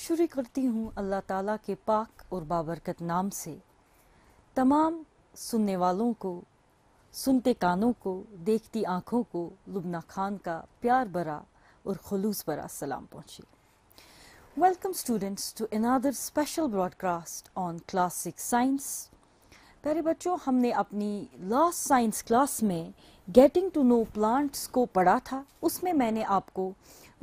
शुरू करती हूँ अल्लाह ताला के पाक और बाबरकत नाम से। तमाम सुनने वालों को, सुनते कानों को, देखती आँखों को लुबना खान का प्यार भरा और खुलूस भरा सलाम पहुँचे। Welcome students to another special broadcast on class 6 science. प्यारे बच्चों, हमने अपनी लास्ट साइंस क्लास में गेटिंग टू नो प्लांट्स को पढ़ा था। उसमें मैंने आपको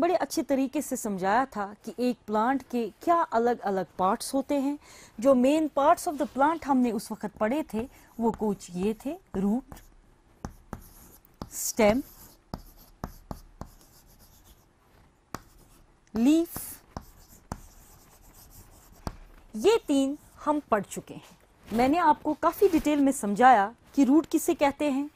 बड़े अच्छे तरीके से समझाया था कि एक प्लांट के क्या अलग अलग पार्ट्स होते हैं। जो main parts of the plant हमने उस वक्त पढ़े थे वो कुछ ये थे: रूट, स्टेम, लीफ। ये तीन हम पढ़ चुके हैं। मैंने आपको काफी डिटेल में समझाया कि रूट किसे कहते हैं,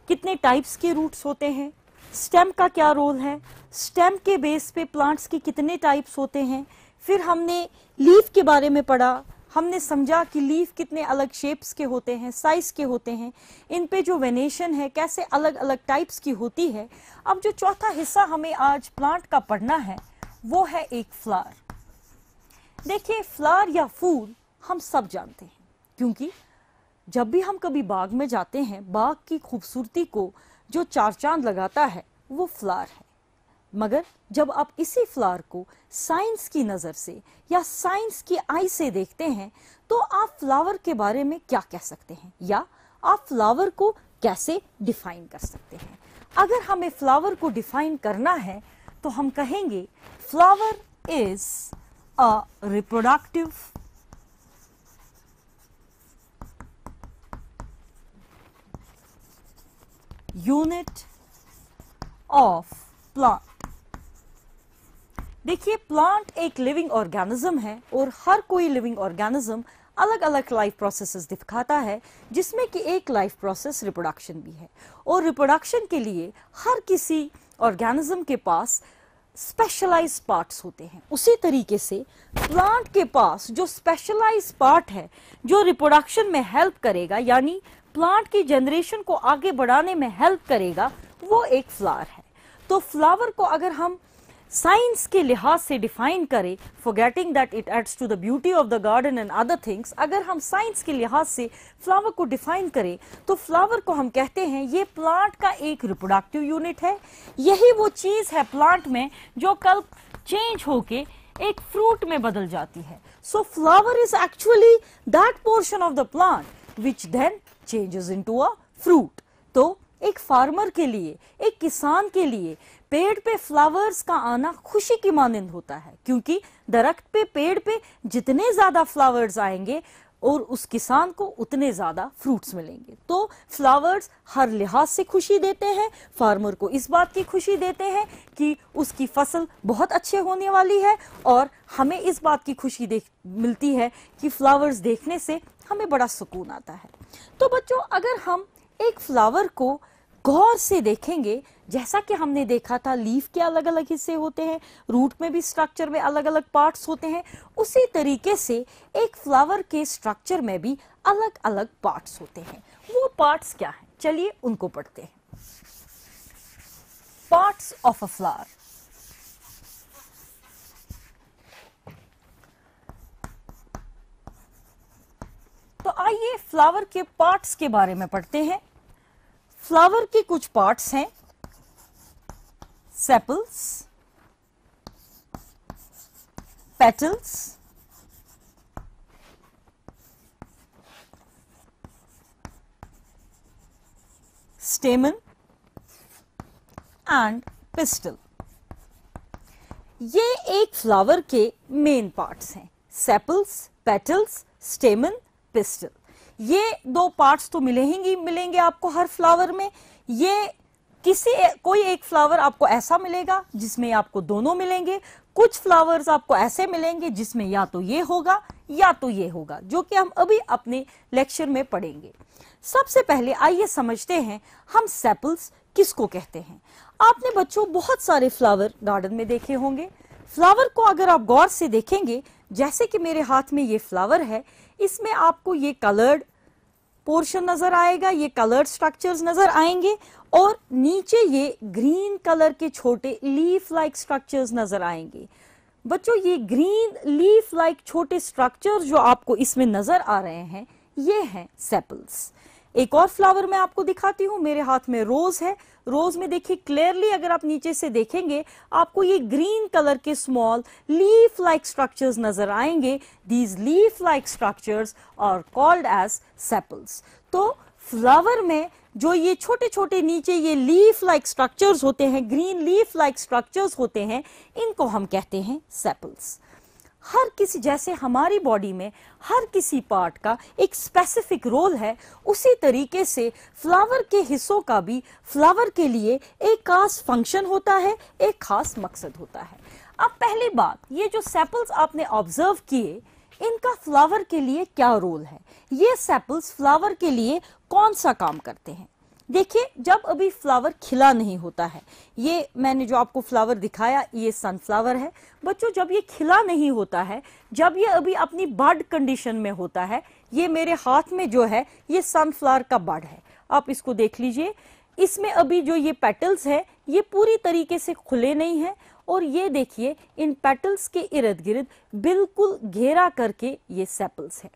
कितने टाइप्स के रूट्स होते हैं, स्टेम का क्या रोल है, स्टेम के बेस पे प्लांट्स के कितने टाइप्स होते हैं। फिर हमने लीफ के बारे में पढ़ा। हमने समझा कि लीफ कितने अलग शेप्स के होते हैं, साइज के होते हैं, इन पे जो वेनेशन है कैसे अलग अलग टाइप्स की होती है। अब जो चौथा हिस्सा हमें आज प्लांट का पढ़ना है वो है एक फ्लावर। देखिए, फ्लावर या फूल हम सब जानते हैं, क्योंकि जब भी हम कभी बाग में जाते हैं, बाग की खूबसूरती को जो चार चांद लगाता है वो फ्लावर है। मगर जब आप इसी फ्लावर को साइंस की नज़र से या साइंस की आई से देखते हैं तो आप फ्लावर के बारे में क्या कह सकते हैं, या आप फ्लावर को कैसे डिफाइन कर सकते हैं। अगर हमें फ्लावर को डिफाइन करना है तो हम कहेंगे flower is a reproductive unit of plant. देखिए, प्लांट एक लिविंग ऑर्गेनिज्म है और हर कोई लिविंग ऑर्गेनिज्म अलग अलग लाइफ प्रोसेसेस दिखाता है, जिसमें कि एक लाइफ प्रोसेस रिप्रोडक्शन भी है। और रिप्रोडक्शन के लिए हर किसी ऑर्गेनिज्म के पास स्पेशलाइज्ड पार्ट्स होते हैं। उसी तरीके से प्लांट के पास जो स्पेशलाइज्ड पार्ट है जो रिप्रोडक्शन में हेल्प करेगा, यानी प्लांट की जनरेशन को आगे बढ़ाने में हेल्प करेगा, वो एक फ्लावर है। तो फ्लावर को अगर हम साइंस के लिहाज से डिफाइन करें, forgetting that it adds to the beauty of the garden and other things, अगर हम साइंस के लिहाज से फ्लावर को डिफाइन करें तो फ्लावर को हम कहते हैं ये प्लांट का एक रिप्रोडक्टिव यूनिट है। यही वो चीज है प्लांट में जो कल चेंज होके एक फ्रूट में बदल जाती है। So flower is actually that portion of the plant which then changes into a fruit. तो एक फार्मर के लिए, एक किसान के लिए पेड़ पे फ्लावर्स का आना खुशी की मानंद होता है, क्योंकि दरख्त पे, पेड़ पे जितने ज्यादा फ्लावर्स आएंगे और उस किसान को उतने ज्यादा फ्रूट्स मिलेंगे। तो फ्लावर्स हर लिहाज से खुशी देते हैं। फार्मर को इस बात की खुशी देते हैं कि उसकी फसल बहुत अच्छे होने वाली है, और हमें इस बात की खुशी मिलती है कि फ्लावर्स देखने से हमें बड़ा सुकून आता है। तो बच्चों, अगर हम एक फ्लावर को गौर से देखेंगे, जैसा कि हमने देखा था लीफ के अलग अलग हिस्से होते हैं, रूट में भी स्ट्रक्चर में अलग अलग पार्ट्स होते हैं, उसी तरीके से एक फ्लावर के स्ट्रक्चर में भी अलग अलग पार्ट्स होते हैं। वो पार्ट्स क्या हैं? चलिए उनको पढ़ते हैं। Parts of a flower. तो आइए फ्लावर के पार्ट्स के बारे में पढ़ते हैं। फ्लावर के कुछ पार्ट्स हैं: सेपल्स, पेटल्स, स्टेमन एंड पिस्टल। ये एक फ्लावर के मेन पार्ट्स हैं: सेपल्स, पेटल्स, स्टेमन, पिस्टल। ये दो पार्ट्स तो मिलेंगे आपको हर फ्लावर में। ये कोई एक फ्लावर आपको ऐसा मिलेगा जिसमें आपको दोनों मिलेंगे, कुछ फ्लावर्स आपको ऐसे मिलेंगे जिसमें या तो ये होगा या तो ये होगा, जो कि हम अभी अपने लेक्चर में पढ़ेंगे। सबसे पहले आइए समझते हैं हम सेपल्स किसको कहते हैं। आपने बच्चों बहुत सारे फ्लावर गार्डन में देखे होंगे। फ्लावर को अगर आप गौर से देखेंगे, जैसे कि मेरे हाथ में ये फ्लावर है, इसमें आपको ये कलर्ड पोर्शन नजर आएगा, ये कलर्ड स्ट्रक्चर्स नजर आएंगे, और नीचे ये ग्रीन कलर के छोटे लीफ लाइक स्ट्रक्चर्स नजर आएंगे। बच्चों ये ग्रीन लीफ लाइक छोटे स्ट्रक्चर जो आपको इसमें नजर आ रहे हैं ये हैं सेपल्स। एक और फ्लावर मैं आपको दिखाती हूं, मेरे हाथ में रोज है। रोज में देखिए क्लियरली अगर आप नीचे से देखेंगे आपको ये ग्रीन कलर के स्मॉल लीफ लाइक स्ट्रक्चर्स नजर आएंगे। These leaf like structures are called as sepals. तो फ्लावर में जो ये छोटे छोटे नीचे ये लीफ लाइक स्ट्रक्चर्स होते हैं, ग्रीन लीफ लाइक स्ट्रक्चर्स होते हैं, इनको हम कहते हैं सेपल्स। हर किसी, जैसे हमारी बॉडी में हर किसी पार्ट का एक स्पेसिफिक रोल है, उसी तरीके से फ्लावर के हिस्सों का भी फ्लावर के लिए एक खास फंक्शन होता है, एक खास मकसद होता है। अब पहली बात, ये जो सेपल्स आपने ऑब्जर्व किए इनका फ्लावर के लिए क्या रोल है, ये सेपल्स फ्लावर के लिए कौन सा काम करते हैं। देखिए जब अभी फ्लावर खिला नहीं होता है, ये मैंने जो आपको फ्लावर दिखाया ये सनफ्लावर है बच्चों, जब ये खिला नहीं होता है, जब ये अभी अपनी बड कंडीशन में होता है, ये मेरे हाथ में जो है ये सनफ्लावर का बड है, आप इसको देख लीजिए। इसमें अभी जो ये पेटल्स है ये पूरी तरीके से खुले नहीं है, और ये देखिए इन पेटल्स के इर्द गिर्द बिल्कुल घेरा करके ये सेपल्स है।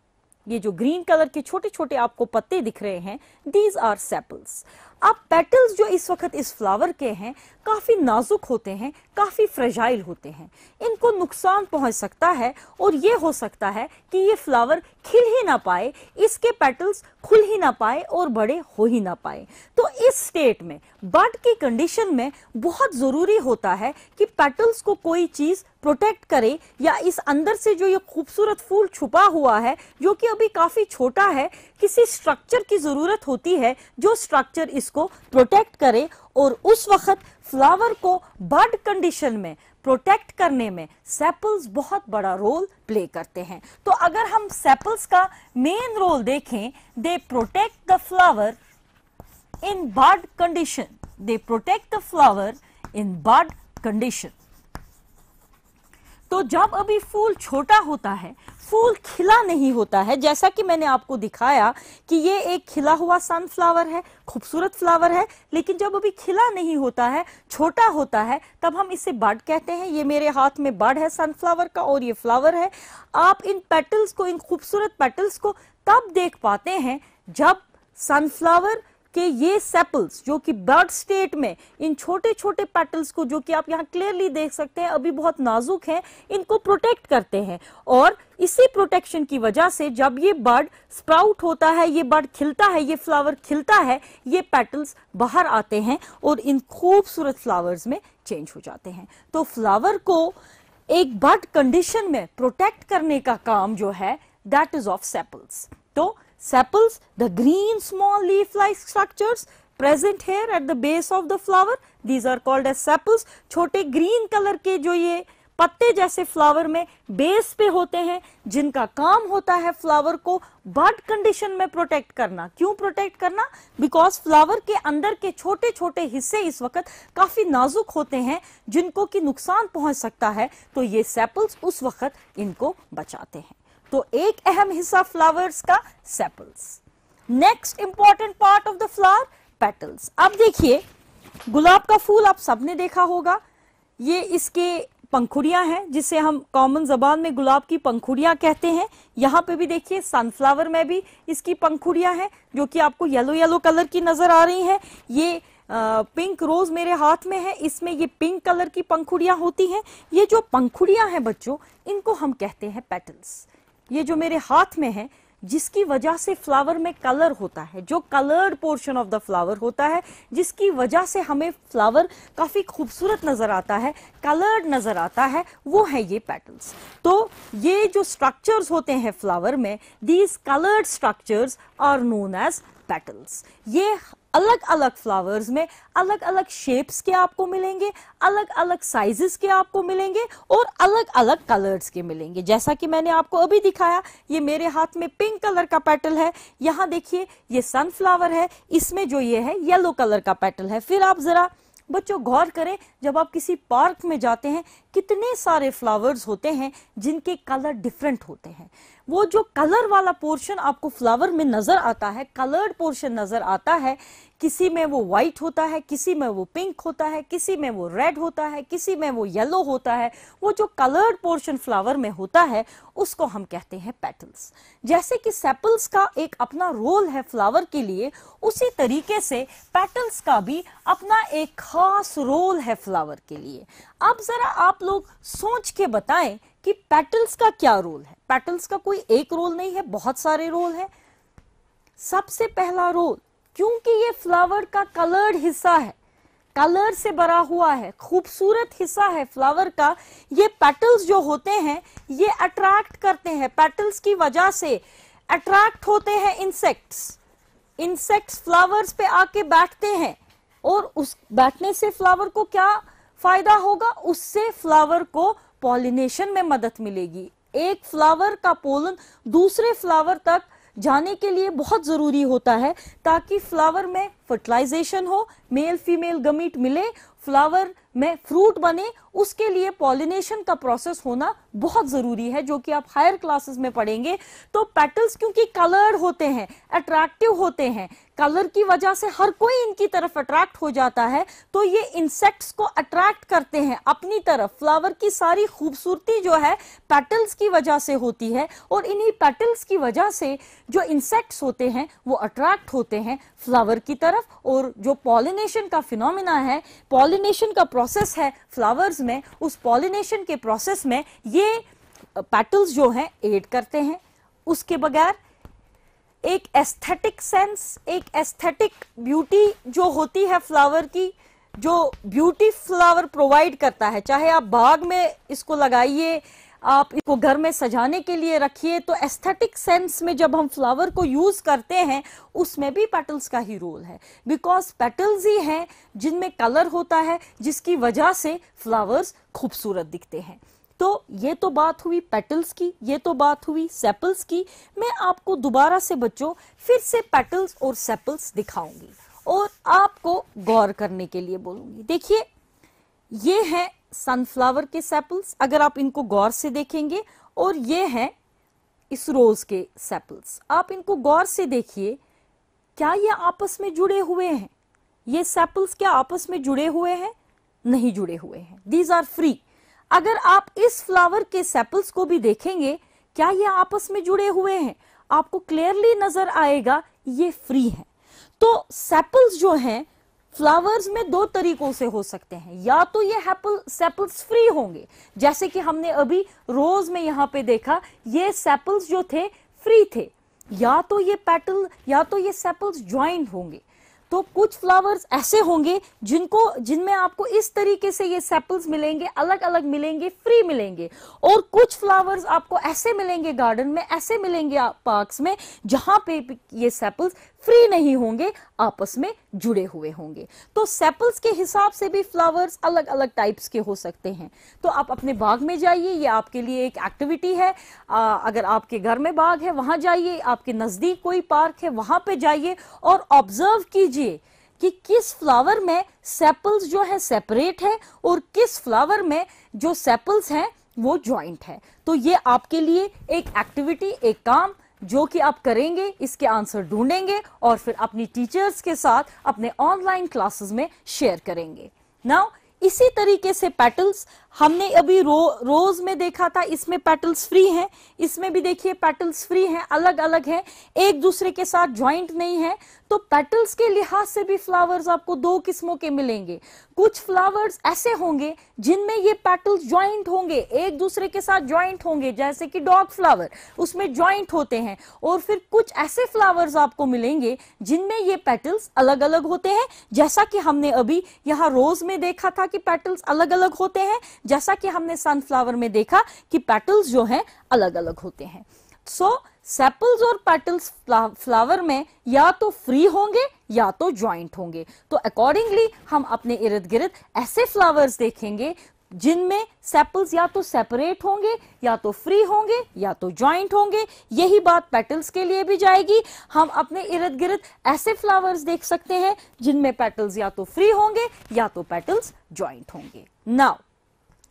ये जो ग्रीन कलर के छोटे छोटे आपको पत्ते दिख रहे हैं, दीज आर सेपल्स। अब पेटल्स जो इस वक्त इस फ्लावर के हैं काफी नाजुक होते हैं, काफी फ्रेजाइल होते हैं, इनको नुकसान पहुंच सकता है, और ये हो सकता है कि ये फ्लावर खिल ही ना पाए, इसके पेटल्स खुल ही ना पाए और बड़े हो ही ना पाए। तो इस स्टेट में, बड की कंडीशन में बहुत जरूरी होता है कि पेटल्स को कोई चीज प्रोटेक्ट करे, या इस अंदर से जो ये खूबसूरत फूल छुपा हुआ है जो कि अभी काफी छोटा है, किसी स्ट्रक्चर की जरूरत होती है जो स्ट्रक्चर इसको प्रोटेक्ट करे, और उस वक्त फ्लावर को बड कंडीशन में प्रोटेक्ट करने में सेपल्स बहुत बड़ा रोल प्ले करते हैं। तो अगर हम सेपल्स का मेन रोल देखें, they protect the flower in bud condition, they protect the flower in bud condition. तो जब अभी फूल छोटा होता है, फूल खिला नहीं होता है, जैसा कि मैंने आपको दिखाया कि ये एक खिला हुआ सनफ्लावर है, खूबसूरत फ्लावर है, लेकिन जब अभी खिला नहीं होता है, छोटा होता है, तब हम इसे बड कहते हैं। ये मेरे हाथ में बड है सनफ्लावर का और ये फ्लावर है। आप इन पेटल्स को, इन खूबसूरत पेटल्स को तब देख पाते हैं जब सनफ्लावर कि ये सेपल्स जो कि बड स्टेट में इन छोटे छोटे पेटल्स को, जो कि आप यहाँ क्लियरली देख सकते हैं अभी बहुत नाजुक हैं, इनको प्रोटेक्ट करते हैं, और इसी प्रोटेक्शन की वजह से जब ये बड स्प्राउट होता है, ये बड खिलता है, ये फ्लावर खिलता है, ये पेटल्स बाहर आते हैं और इन खूबसूरत फ्लावर्स में चेंज हो जाते हैं। तो फ्लावर को एक बड कंडीशन में प्रोटेक्ट करने का काम जो है दैट इज ऑफ सेपल्स। तो sepals, the green small leaf-like structures present here at the base of the flower, these are called as sepals। छोटे green color के जो ये पत्ते जैसे फ्लावर में बेस पे होते हैं, जिनका काम होता है फ्लावर को बड कंडीशन में प्रोटेक्ट करना। क्यों प्रोटेक्ट करना? बिकॉज फ्लावर के अंदर के छोटे छोटे हिस्से इस वक्त काफी नाजुक होते हैं, जिनको कि नुकसान पहुंच सकता है, तो ये सेपल्स उस वक्त इनको बचाते हैं। तो एक अहम हिस्सा फ्लावर्स का sepals. Next important part of the flower, petals. अब देखिए गुलाब का फूल आप सबने देखा होगा, ये इसके पंखुड़ियां हैं, जिसे हम कॉमन जबान में गुलाब की पंखुड़ियां कहते हैं। यहाँ पे भी देखिए सनफ्लावर में भी इसकी पंखुड़ियां हैं, जो कि आपको येलो येलो कलर की नजर आ रही हैं। ये पिंक रोज मेरे हाथ में है, इसमें ये पिंक कलर की पंखुड़ियां होती हैं। ये जो पंखुड़ियां हैं बच्चों, इनको हम कहते हैं पेटल्स। ये जो मेरे हाथ में है, जिसकी वजह से फ्लावर में कलर होता है, जो coloured portion of the flower होता है, जिसकी वजह से हमें फ्लावर काफी खूबसूरत नजर आता है, कलर्ड नजर आता है, वो है ये पेटल्स। तो ये जो स्ट्रक्चर्स होते हैं फ्लावर में, these coloured structures are known as petals. ये अलग अलग फ्लावर्स में अलग अलग शेप्स के आपको मिलेंगे, अलग अलग साइजेस के आपको मिलेंगे, और अलग अलग कलर्स के मिलेंगे। जैसा कि मैंने आपको अभी दिखाया, ये मेरे हाथ में पिंक कलर का पेटल है, यहाँ देखिए ये सनफ्लावर है, इसमें जो ये है येलो कलर का पेटल है। फिर आप जरा बच्चों गौर करें, जब आप किसी पार्क में जाते हैं, कितने सारे फ्लावर्स होते हैं जिनके कलर डिफरेंट होते हैं। वो जो कलर वाला पोर्शन आपको फ्लावर में नजर आता है, कलर्ड पोर्शन नजर आता है, किसी में वो व्हाइट होता है, किसी में वो पिंक होता है, किसी में वो रेड होता है, किसी में वो येलो होता है। वो जो कलर्ड पोर्शन फ्लावर में होता है उसको हम कहते हैं पेटल्स। जैसे कि सेपल्स का एक अपना रोल है फ्लावर के लिए, उसी तरीके से पेटल्स का भी अपना एक खास रोल है फ्लावर के लिए। अब जरा आप लोग सोच के बताएं कि पेटल्स का क्या रोल है। पेटल्स का कोई एक रोल नहीं है, बहुत सारे रोल हैं। सबसे पहला रोल, क्योंकि ये फ्लावर का कलर्ड हिस्सा है, कलर से भरा हुआ है, खूबसूरत हिस्सा है फ्लावर का, ये पेटल्स जो होते हैं ये अट्रैक्ट करते हैं। पेटल्स की वजह से अट्रैक्ट होते हैं इंसेक्ट्स। इंसेक्ट्स फ्लावर्स पे आके बैठते हैं और उस बैठने से फ्लावर को क्या फायदा होगा, उससे फ्लावर को पॉलिनेशन में मदद मिलेगी। एक फ्लावर का पोलन दूसरे फ्लावर तक जाने के लिए बहुत जरूरी होता है ताकि फ्लावर में फर्टिलाइजेशन हो, मेल फीमेल गमीट मिले, फ्लावर में फ्रूट बने। उसके लिए पॉलिनेशन का प्रोसेस होना बहुत जरूरी है, जो कि आप हायर क्लासेस में पढ़ेंगे। तो पेटल्स क्योंकि कलर्ड होते हैं, अट्रैक्टिव होते हैं, कलर की वजह से हर कोई इनकी तरफ अट्रैक्ट हो जाता है, तो ये इंसेक्ट्स को अट्रैक्ट करते हैं अपनी तरफ। फ्लावर की सारी खूबसूरती जो है पेटल्स की वजह से होती है, और इन्हीं पेटल्स की वजह से जो इंसेक्ट्स होते हैं वो अट्रैक्ट होते हैं फ्लावर की तरफ। और जो पॉलिनेशन का फिनोमिना है, पॉलिनेशन का प्रोसेस है फ्लावर्स में, उस पॉलिनेशन के प्रोसेस में ये पेटल्स जो हैं एड करते हैं। उसके बगैर एक एस्थेटिक सेंस, एक एस्थेटिक ब्यूटी जो होती है फ्लावर की, जो ब्यूटी फ्लावर प्रोवाइड करता है, चाहे आप बाग में इसको लगाइए, आप इसको घर में सजाने के लिए रखिए, तो एस्थेटिक सेंस में जब हम फ्लावर को यूज करते हैं उसमें भी पेटल्स का ही रोल है। बिकॉज पेटल्स ही हैं जिनमें कलर होता है, जिसकी वजह से फ्लावर्स खूबसूरत दिखते हैं। तो ये तो बात हुई पेटल्स की, ये तो बात हुई सेपल्स की। मैं आपको दोबारा से बच्चों फिर से पेटल्स और सेपल्स दिखाऊंगी और आपको गौर करने के लिए बोलूंगी। देखिए, ये हैं सनफ्लावर के सेपल्स, अगर आप इनको गौर से देखेंगे, और ये हैं इस रोज के सेपल्स। आप इनको गौर से देखिए, क्या ये आपस में जुड़े हुए हैं? ये सेपल्स क्या आपस में जुड़े हुए हैं? नहीं जुड़े हुए हैं, दीज आर फ्री। अगर आप इस फ्लावर के सेपल्स को भी देखेंगे, क्या ये आपस में जुड़े हुए हैं? आपको क्लियरली नजर आएगा ये फ्री है। तो सेपल्स जो हैं फ्लावर्स में दो तरीकों से हो सकते हैं। या तो ये सेपल्स फ्री होंगे, जैसे कि हमने अभी रोज में यहां पे देखा, ये सेपल्स जो थे फ्री थे, या तो ये सेपल्स ज्वाइंट होंगे। तो कुछ फ्लावर्स ऐसे होंगे जिनमें आपको इस तरीके से ये सेपल्स मिलेंगे, अलग अलग मिलेंगे, फ्री मिलेंगे। और कुछ फ्लावर्स आपको ऐसे मिलेंगे गार्डन में, ऐसे मिलेंगे पार्क्स में, जहां पे ये सेपल्स फ्री नहीं होंगे, आपस में जुड़े हुए होंगे। तो सेपल्स के हिसाब से भी फ्लावर्स अलग अलग टाइप्स के हो सकते हैं। तो आप अपने बाग में जाइए, ये आपके लिए एक एक्टिविटी है। अगर आपके घर में बाग है वहां जाइए, आपके नजदीक कोई पार्क है वहां पे जाइए और ऑब्जर्व कीजिए कि किस फ्लावर में सेपल्स जो है सेपरेट है और किस फ्लावर में जो सेपल्स हैं वो ज्वाइंट है। तो ये आपके लिए एक एक्टिविटी, एक काम जो कि आप करेंगे, इसके आंसर ढूंढेंगे और फिर अपनी टीचर्स के साथ अपने ऑनलाइन क्लासेस में शेयर करेंगे। नाउ इसी तरीके से पेटल्स हमने अभी रोज में देखा था, इसमें पेटल्स फ्री हैं, इसमें भी देखिए पेटल्स फ्री हैं, अलग अलग हैं, एक दूसरे के साथ ज्वाइंट नहीं है। तो पेटल्स के लिहाज से भी फ्लावर्स आपको दो किस्मों के मिलेंगे। कुछ फ्लावर्स ऐसे होंगे जिनमें ये पेटल्स ज्वाइंट होंगे, एक दूसरे के साथ ज्वाइंट होंगे, जैसे कि डॉग फ्लावर, उसमें ज्वाइंट होते हैं। और फिर कुछ ऐसे फ्लावर्स आपको मिलेंगे जिनमें ये पेटल्स अलग अलग होते हैं, जैसा कि हमने अभी यहाँ रोज में देखा था कि पेटल्स अलग अलग होते हैं, जैसा कि हमने सनफ्लावर में देखा कि पेटल्स जो हैं अलग अलग होते हैं। सो सेपल्स और पेटल्स फ्लावर में या तो फ्री होंगे या तो ज्वाइंट होंगे। तो अकॉर्डिंगली हम अपने इर्द गिर्द ऐसे फ्लावर्स देखेंगे जिनमें सेपल्स या तो सेपरेट होंगे या तो फ्री होंगे या तो ज्वाइंट होंगे। यही बात पेटल्स के लिए भी जाएगी। हम अपने इर्द गिर्द ऐसे फ्लावर्स देख सकते हैं जिनमें पेटल्स या तो फ्री होंगे या तो पेटल्स ज्वाइंट होंगे। नाउ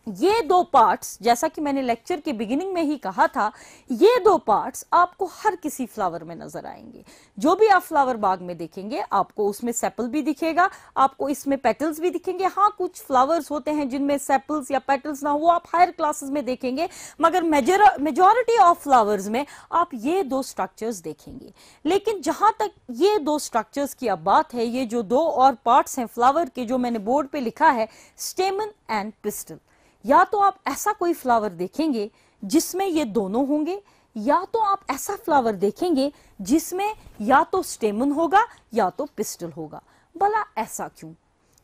ये दो पार्ट्स, जैसा कि मैंने लेक्चर के बिगिनिंग में ही कहा था, ये दो पार्ट्स आपको हर किसी फ्लावर में नजर आएंगे। जो भी आप फ्लावर बाग में देखेंगे आपको उसमें सेपल भी दिखेगा, आपको इसमें पेटल्स भी दिखेंगे। हाँ, कुछ फ्लावर्स होते हैं जिनमें सेपल्स या पेटल्स ना हो, वो आप हायर क्लासेस में देखेंगे, मगर मेजॉरिटी ऑफ फ्लावर्स में आप ये दो स्ट्रक्चर्स देखेंगे। लेकिन जहां तक ये दो स्ट्रक्चर्स की अब बात है, ये जो दो और पार्ट्स हैं फ्लावर के जो मैंने बोर्ड पे लिखा है, स्टेमन एंड पिस्टल, या तो आप ऐसा कोई फ्लावर देखेंगे जिसमें ये दोनों होंगे, या तो आप ऐसा फ्लावर देखेंगे जिसमें या तो स्टेमन होगा या तो पिस्टल होगा। भला ऐसा क्यों?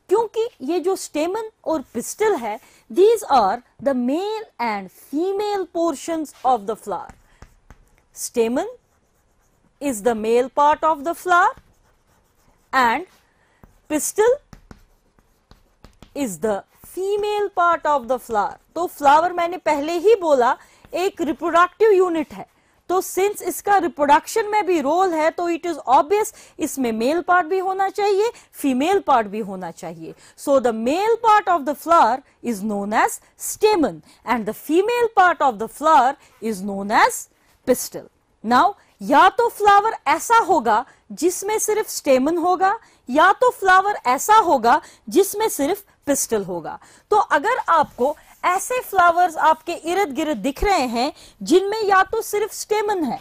क्योंकि ये जो स्टेमन और पिस्टल है, these are the male and female portions of the flower. Stamen is the male part of the flower and pistil is the female part of the flower. तो फ्लावर मैंने पहले ही बोला एक रिप्रोडक्टिव यूनिट है, तो since इसका reproduction में भी रोल है तो इट इज ऑब्वियस इसमें मेल पार्ट भी होना चाहिए, फीमेल पार्ट भी होना चाहिए। So the male part of the flower is known as stamen and the female part of the flower is known as pistil. Now या तो फ्लावर ऐसा होगा जिसमें सिर्फ स्टेमन होगा, या तो फ्लावर ऐसा होगा जिसमें सिर्फ पिस्टल होगा। तो अगर आपको ऐसे फ्लावर्स आपके इर्द गिर्द दिख रहे हैं जिनमें या तो सिर्फ स्टेमन है,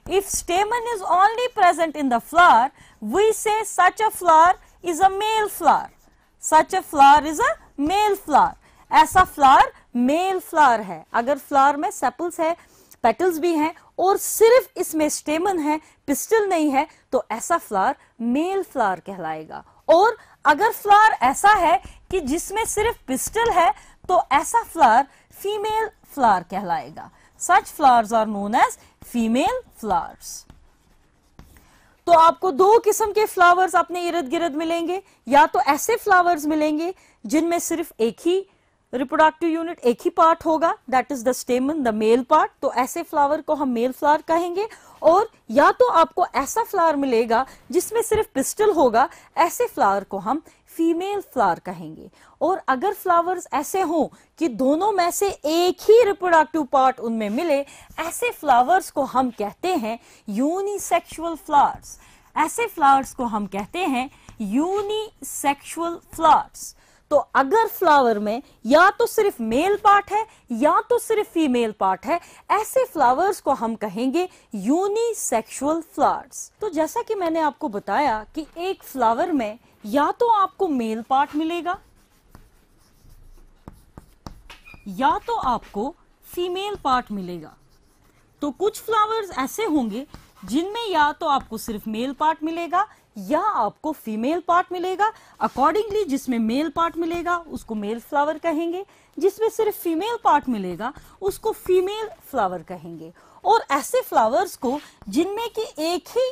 if stamen is only present in the flower, we say such a flower is a male flower, such a flower is a male flower. ऐसा फ्लावर मेल फ्लावर है। अगर फ्लावर में सेपल्स है, पेटल्स भी हैं और सिर्फ इसमें स्टेमन है, पिस्टल नहीं है, तो ऐसा फ्लावर मेल फ्लावर कहलाएगा। और अगर फ्लावर ऐसा है कि जिसमें सिर्फ पिस्टल है, तो ऐसा फ्लावर फीमेल फ्लावर कहलाएगा। Such flowers are known as female flowers. तो आपको दो किस्म के फ्लावर्स अपने इर्द गिर्द मिलेंगे, या तो ऐसे फ्लावर्स मिलेंगे जिनमें सिर्फ एक ही रिप्रोडक्टिव यूनिट, एक ही पार्ट होगा, that is the स्टेमन, the male part, तो ऐसे फ्लावर को हम मेल फ्लावर कहेंगे। और या तो आपको ऐसा फ्लावर मिलेगा जिसमें सिर्फ पिस्टल होगा, ऐसे फ्लावर को हम फीमेल फ्लावर कहेंगे। और अगर फ्लावर्स ऐसे हों कि दोनों में से एक ही रिप्रोडक्टिव पार्ट उनमें मिले, ऐसे फ्लावर्स को हम कहते हैं यूनिसेक्सुअल फ्लावर्स। ऐसे फ्लावर्स को हम कहते हैं यूनिसेक्सुअल फ्लावर्स। तो अगर फ्लावर में या तो सिर्फ मेल पार्ट है या तो सिर्फ फीमेल पार्ट है, ऐसे फ्लावर्स को हम कहेंगे यूनिसेक्सुअल फ्लावर्स। तो जैसा कि मैंने आपको बताया कि एक फ्लावर में या तो आपको मेल पार्ट मिलेगा या तो आपको फीमेल पार्ट मिलेगा। तो कुछ फ्लावर्स ऐसे होंगे जिनमें या तो आपको सिर्फ मेल पार्ट मिलेगा या आपको फीमेल पार्ट मिलेगा। अकॉर्डिंगली जिसमें मेल पार्ट मिलेगा उसको मेल फ्लावर कहेंगे, जिसमें सिर्फ फीमेल पार्ट मिलेगा उसको फीमेल फ्लावर कहेंगे। और ऐसे फ्लावर्स को जिनमें कि एक ही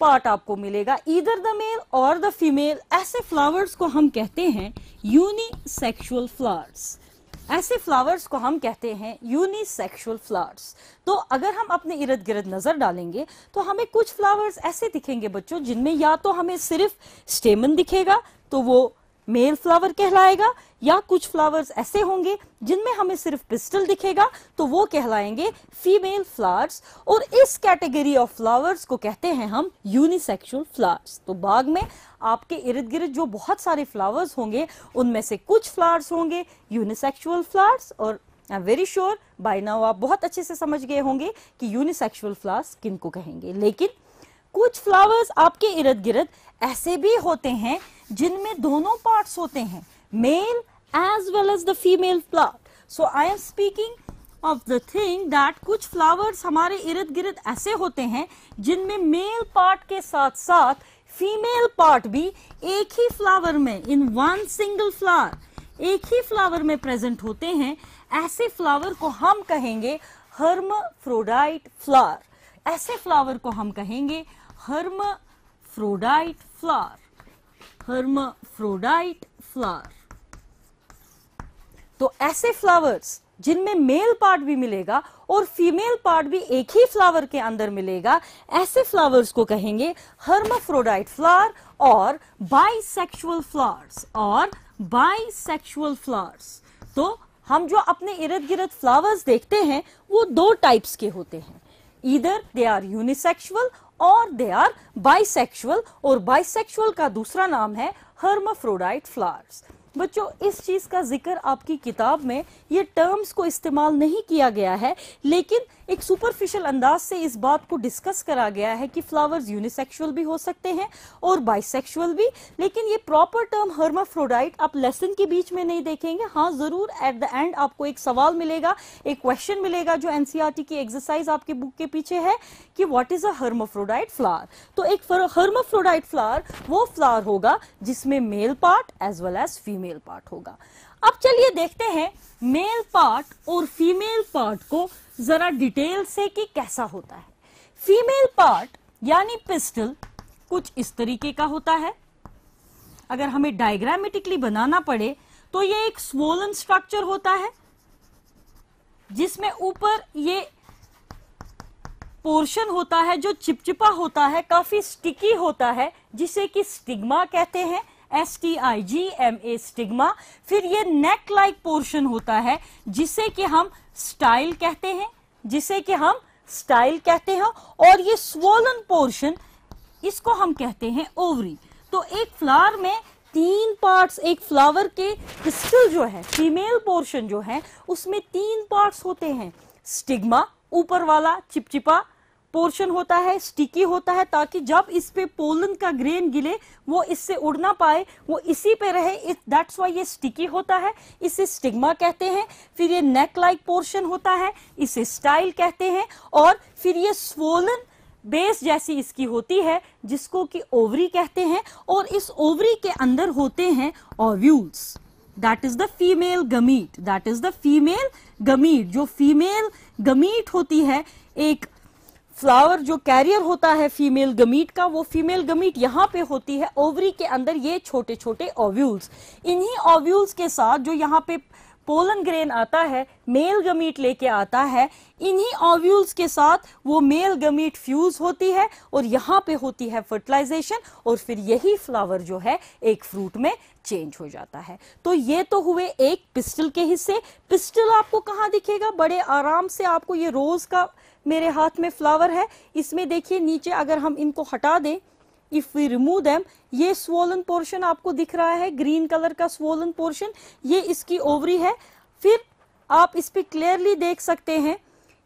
पार्ट आपको मिलेगा, ईदर द मेल और द फीमेल, ऐसे फ्लावर्स को हम कहते हैं यूनिसेक्सुअल फ्लावर्स। ऐसे फ्लावर्स को हम कहते हैं यूनिसेक्सुअल फ्लावर्स। तो अगर हम अपने इर्द गिर्द नजर डालेंगे तो हमें कुछ फ्लावर्स ऐसे दिखेंगे बच्चों जिनमें या तो हमें सिर्फ स्टेमन दिखेगा तो वो मेल फ्लावर कहलाएगा, या कुछ फ्लावर्स ऐसे होंगे जिनमें हमें सिर्फ पिस्टल दिखेगा तो वो कहलाएंगे फीमेल फ्लावर्स। और इस कैटेगरी ऑफ फ्लावर्स को कहते हैं हम यूनिसेक्सुअल फ्लावर्स। तो बाग में आपके इर्द गिर्द जो बहुत सारे फ्लावर्स होंगे उनमें से कुछ फ्लावर्स होंगे यूनिसेक्सुअल फ्लावर्स, और I am very sure by now आप बहुत अच्छे से समझ गए होंगे कि यूनिसेक्सुअल फ्लावर्स किनको कहेंगे। लेकिन कुछ फ्लावर्स आपके इर्द गिर्द ऐसे भी होते हैं जिनमें दोनों पार्ट्स होते हैं, male as well as the female flower. So I am speaking of the thing that कुछ फ्लावर्स हमारे इर्द गिर्द ऐसे होते हैं जिनमें मेल पार्ट के साथ साथ फीमेल पार्ट भी एक ही फ्लावर में, इन वन सिंगल फ्लावर, एक ही फ्लावर में प्रेजेंट होते हैं। ऐसे फ्लावर को हम कहेंगे हर्माफ्रोडाइट फ्लावर। ऐसे फ्लावर को हम कहेंगे हर्माफ्रोडाइट फ्लावर, हर्माफ्रोडाइट फ्लावर। तो ऐसे फ्लावर्स जिनमें मेल पार्ट भी मिलेगा और फीमेल पार्ट भी एक ही फ्लावर के अंदर मिलेगा, ऐसे फ्लावर्स को कहेंगे हर्माफ्रोडाइट फ्लावर और बाइसेक्सुअल फ्लावर्स, और बाइसेक्सुअल फ्लावर्स। तो हम जो अपने इर्द गिर्द फ्लावर्स देखते हैं वो दो टाइप्स के होते हैं, ईदर दे आर यूनिसेक्सुअल और दे आर बाइसेक्सुअल, और बाइसेक्सुअल का दूसरा नाम है हर्माफ्रोडाइट फ्लावर्स। बच्चों, इस चीज का जिक्र आपकी किताब में ये टर्म्स को इस्तेमाल नहीं किया गया है, लेकिन एक सुपरफिशियल अंदाज से इस बात को डिस्कस करा गया है कि फ्लावर्स यूनिसेक्सुअल भी हो सकते हैं और बाइसेक्सुअल भी, लेकिन ये प्रॉपर टर्म हर्माफ्रोडाइट आप लेसन के बीच में नहीं देखेंगे। हाँ, जरूर एट द एंड आपको एक सवाल मिलेगा, एक क्वेश्चन मिलेगा जो एनसीईआरटी की एक्सरसाइज आपके बुक के पीछे है कि what is a hermaphrodite flower. तो एक हर्माफ्रोडाइट फ्लावर वो फ्लावर होगा जिसमें male part as well as female part होगा। अब चलिए देखते हैं मेल पार्ट और फीमेल पार्ट को जरा डिटेल से कि कैसा होता है। फीमेल पार्ट यानी पिस्टल कुछ इस तरीके का होता है। अगर हमें डायग्रामेटिकली बनाना पड़े तो ये एक स्वोलन स्ट्रक्चर होता है जिसमें ऊपर ये पोर्शन होता है जो चिपचिपा होता है, काफी स्टिकी होता है, जिसे कि स्टिग्मा कहते हैं, STIGMA स्टिग्मा। फिर ये नेक लाइक पोर्शन होता है जिसे कि हम स्टाइल कहते हैं, और ये स्वोलन पोर्शन इसको हम कहते हैं ओवरी। तो एक फ्लावर में तीन पार्ट्स, एक फ्लावर के पिस्टल जो है, फीमेल पोर्शन जो है उसमें तीन पार्ट्स होते हैं। स्टिग्मा ऊपर वाला चिपचिपा पोर्शन होता है, स्टिकी होता है, ताकि जब इस पे पोलन का ग्रेन गिले वो इससे उड़ ना पाए, वो इसी पे रहे, दैट्स व्हाई ये स्टिकी होता है, इसे स्टिग्मा कहते हैं। फिर ये नेक लाइक पोर्शन होता है, इसे स्टाइल कहते हैं। और फिर ये स्वोलन बेस जैसी इसकी होती है जिसको कि ओवरी कहते हैं, और इस ओवरी के अंदर होते हैं ovules, that is the female gamete, जो फीमेल गमीट होती है, एक फ्लावर जो कैरियर होता है फीमेल गमीट का, वो फीमेल गमीट यहाँ पे होती है ओवरी के अंदर, ये छोटे छोटे ओव्यूल्स। इन्हीं ओव्यूल्स के साथ जो यहाँ पे पोलन ग्रेन आता है, मेल गमीट लेके आता है, इन्हीं ओव्यूल्स के साथ वो मेल गमीट फ्यूज होती है और यहाँ पे होती है फर्टिलाइजेशन, और फिर यही फ्लावर जो है एक फ्रूट में चेंज हो जाता है। तो ये तो हुए एक पिस्टल के हिस्से। पिस्टल आपको कहाँ दिखेगा? बड़े आराम से आपको ये रोज का मेरे हाथ में फ्लावर है, इसमें देखिए नीचे अगर हम इनको हटा दें, इफ वी रिमूव देम, ये स्वोलन पोर्शन आपको दिख रहा है, ग्रीन कलर का स्वोलन पोर्शन, ये इसकी ओवरी है। फिर आप इस पे क्लियरली देख सकते हैं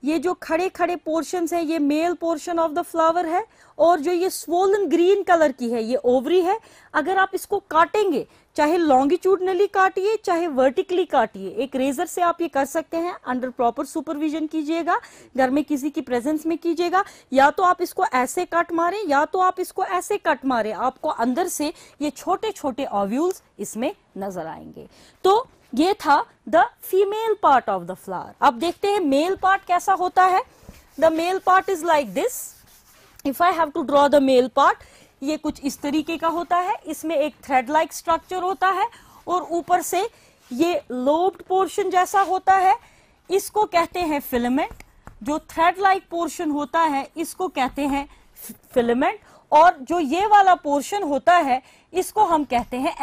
ये जो खड़े खड़े पोर्शंस है ये male portion of the flower है, और जो ये स्वोलन ग्रीन कलर की है ये ओवरी है। अगर आप इसको काटेंगे, चाहे लॉन्गिट्यूडनली काटिए चाहे वर्टिकली काटिए, एक रेजर से आप ये कर सकते हैं, अंडर प्रॉपर सुपरविजन कीजिएगा, घर में किसी की प्रेजेंस में कीजिएगा। या तो आप इसको ऐसे कट मारें या तो आप इसको ऐसे कट मारें, आपको अंदर से ये छोटे छोटे ओव्यूल्स इसमें नजर आएंगे। तो ये था the female part of the flower. अब देखते हैं मेल पार्ट कैसा होता है। The male part is like this. If I have to draw the male part, ये कुछ इस तरीके का होता है, इसमें एक थ्रेड लाइक स्ट्रक्चर होता है और ऊपर से ये लोब्ड पोर्शन जैसा होता है, इसको कहते हैं फिलामेंट। जो थ्रेड लाइक पोर्शन होता है इसको कहते हैं फिलामेंट, और जो ये वाला पोर्शन होता है इसको हम कहते हैं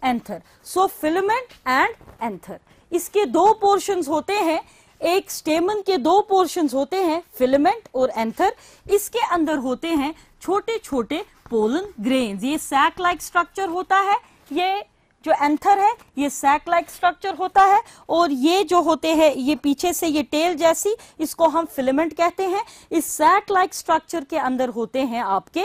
anther. So filament and anther, इसके दो पोर्शंस होते हैं, एक स्टेमन के दो पोर्शंस होते हैं, फिलामेंट और एंथर। इसके अंदर होते हैं छोटे छोटे पोलन ग्रेन्स। ये सैक लाइक स्ट्रक्चर होता है, ये जो एंथर है ये सैक लाइक स्ट्रक्चर होता है, और ये जो होते हैं ये पीछे से ये टेल जैसी, इसको हम फिलामेंट कहते हैं। इस सैक लाइक स्ट्रक्चर के अंदर होते हैं आपके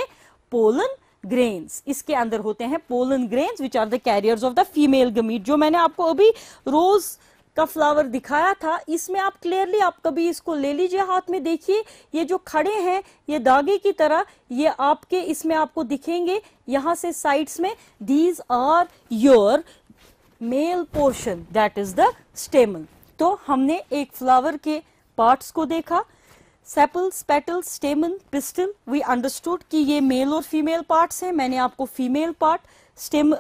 पोलन ग्रेन्स, इसके अंदर होते हैं pollen grains which are the carriers of the female gamete. जो मैंने आपको अभी रोज का फ्लावर दिखाया था, इसमें आप क्लियरली, आप कभी इसको ले लीजिए हाथ में, देखिए ये जो खड़े हैं ये धागे की तरह, ये आपके इसमें आपको दिखेंगे यहां से साइड्स में, these are your male portion, that is the stamen. तो हमने एक फ्लावर के पार्ट्स को देखा, sepals, petals, stamen, pistil. We understood कि ये मेल और फीमेल पार्ट्स हैं। मैंने आपको फीमेल पार्ट स्टेम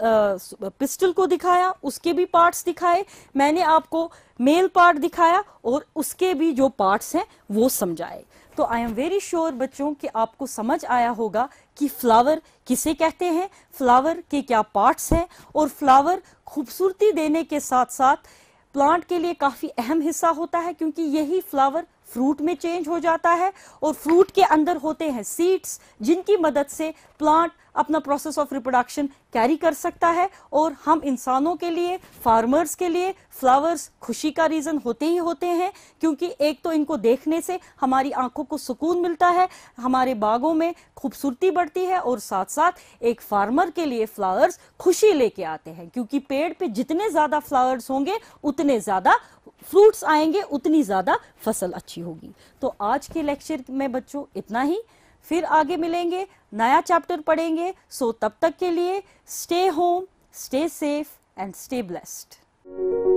पिस्टल को दिखाया, उसके भी पार्ट्स दिखाए, मैंने आपको मेल पार्ट दिखाया और उसके भी जो पार्ट्स हैं वो समझाए। तो आई एम वेरी श्योर बच्चों कि आपको समझ आया होगा कि फ्लावर किसे कहते हैं, फ्लावर के क्या पार्ट्स हैं, और फ्लावर खूबसूरती देने के साथ साथ प्लांट के लिए काफी अहम हिस्सा होता है, क्योंकि यही फ्लावर फ्रूट में चेंज हो जाता है और फ्रूट के अंदर होते हैं सीड्स, जिनकी मदद से प्लांट अपना प्रोसेस ऑफ रिप्रोडक्शन कैरी कर सकता है। और हम इंसानों के लिए, फार्मर्स के लिए फ्लावर्स खुशी का रीजन होते ही होते हैं, क्योंकि एक तो इनको देखने से हमारी आंखों को सुकून मिलता है, हमारे बागों में खूबसूरती बढ़ती है, और साथ साथ एक फार्मर के लिए फ्लावर्स खुशी लेके आते हैं, क्योंकि पेड़ पे जितने ज्यादा फ्लावर्स होंगे उतने ज्यादा फ्रूट्स आएंगे, उतनी ज्यादा फसल अच्छी होगी। तो आज के लेक्चर में बच्चों इतना ही, फिर आगे मिलेंगे, नया चैप्टर पढ़ेंगे। सो तब तक के लिए stay home, stay safe and stay blessed.